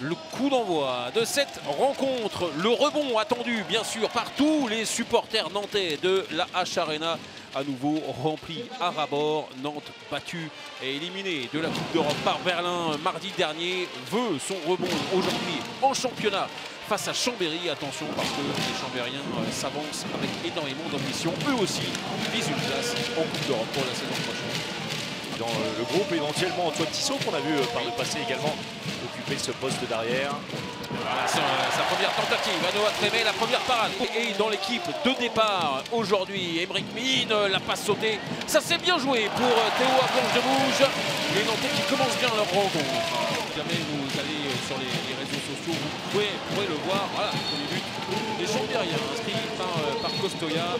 le coup d'envoi de cette rencontre. Le rebond attendu, bien sûr, par tous les supporters nantais de la H-Arena. À nouveau rempli à ras-bord. Nantes battu et éliminé de la Coupe d'Europe par Berlin mardi dernier. Veut son rebond aujourd'hui en championnat face à Chambéry. Attention parce que les Chambériens s'avancent avec énormément d'ambition. Eux aussi visent une place en Coupe d'Europe pour la saison prochaine. Dans le groupe, éventuellement Antoine Tissot, qu'on a vu par le passé également occuper ce poste d'arrière. Voilà, sa première tentative, Noah Trémé, la première parade. Et dans l'équipe de départ aujourd'hui, Aymeric Mine, la passe sautée. Ça s'est bien joué pour Théo à planche de bouge. Les Nantais qui commencent bien leur rencontre. Si jamais vous allez sur les réseaux sociaux, vous pourrez le voir. Voilà, premier but des Chambériens inscrit par Costoya.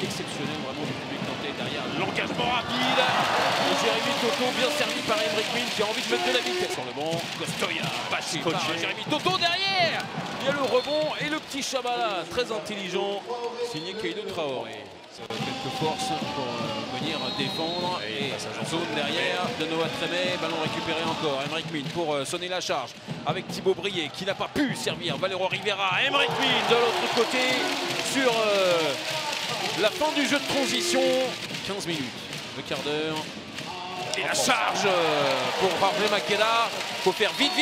Exceptionnel vraiment du public nantais derrière l'engagement rapide et Jérémy Toto bien servi par Aymeric Mine qui a envie de mettre de la vitesse sur le banc. Costoya bâché par Jérémy Toto derrière. Il y a le rebond et le petit Chabala très intelligent signé Keido Traoré. Quelques forces pour venir défendre et zone derrière de Noah Trémé, ballon récupéré encore. Aymeric Mine pour sonner la charge avec Thibaut Brié qui n'a pas pu servir Valero Rivera. Aymeric Mine de l'autre côté sur la fin du jeu de transition, 15 minutes, le quart d'heure. Et la charge pour Jorge Maqueda. Il faut faire vite.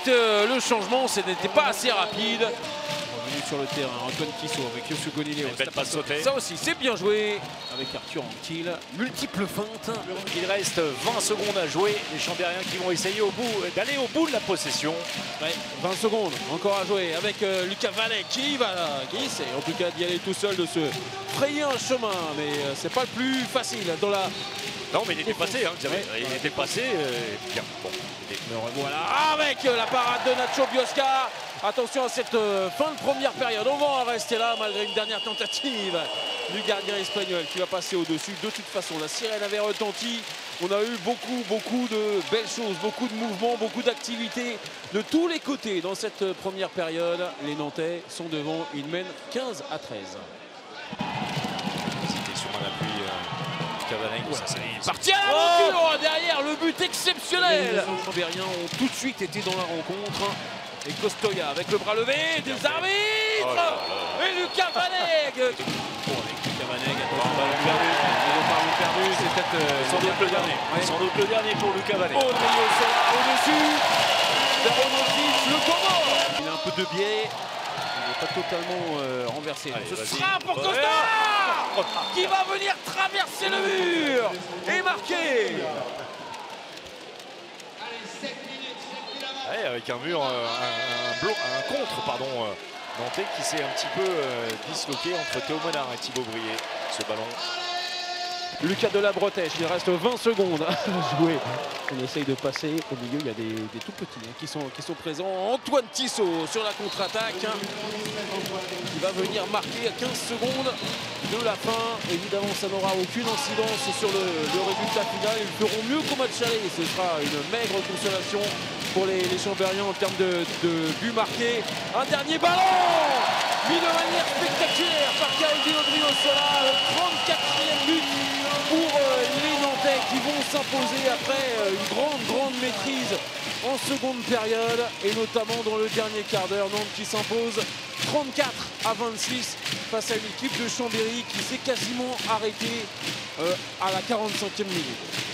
Le changement, ce n'était pas assez rapide. Revenu sur le terrain, Antoine Tissot avec Yosu Gonileo. Ça aussi, c'est bien joué avec Arthur Anquetil. Multiples feintes. Il reste 20 secondes à jouer. Les Chambériens qui vont essayer d'aller au bout de la possession. Ouais, 20 secondes encore à jouer avec Lucas Vallet qui essaie en tout cas d'y aller tout seul, de se frayer un chemin. Mais c'est pas le plus facile dans la... Non, mais il était passé, hein, il était passé. Bien. Bon. Voilà, avec la parade de Nacho Biosca. Attention à cette fin de première période. On va en rester là malgré une dernière tentative du gardien espagnol qui va passer au-dessus. De toute façon, la sirène avait retenti. On a eu beaucoup de belles choses, beaucoup de mouvements, beaucoup d'activités de tous les côtés dans cette première période. Les Nantais sont devant, ils mènent 15-13. C'était sur un appui. Parti à l'aventure derrière le but exceptionnel. Les Chambériens ont tout de suite été dans la rencontre. Et Costoya avec le bras levé, des arbitres et Lucas Vaneg. Avec Lucas Vaneg, ballon perdu, c'est peut-être sans doute le dernier. Ouais. Sans doute le dernier pour Lucas Vaneg. Au-dessus, Veronovic, le combo. Il a un peu de biais. Il n'est pas totalement renversé. Allez, ce sera pour Costa qui va venir traverser le mur et marquer. Ouais, avec un mur, un contre, nantais qui s'est un petit peu disloqué entre Théo Monard et Thibaut Brié. Ce ballon. Lucas de la Bretèche, il reste 20 secondes à jouer. On essaye de passer. Au milieu, il y a des tout petits qui sont présents. Antoine Tissot sur la contre-attaque qui va venir marquer à 15 secondes de la fin. Évidemment, ça n'aura aucune incidence sur le résultat final. Ils feront mieux qu'au match aller. Ce sera une maigre consolation pour les Chambériens en termes de buts marqués. Un dernier ballon mis de manière spectaculaire par Keido Odriozola. Le 34e but pour les Nantais qui vont s'imposer après une grande maîtrise en seconde période et notamment dans le dernier quart d'heure. Nantes qui s'impose 34-26 face à une équipe de Chambéry qui s'est quasiment arrêtée à la 45e minute.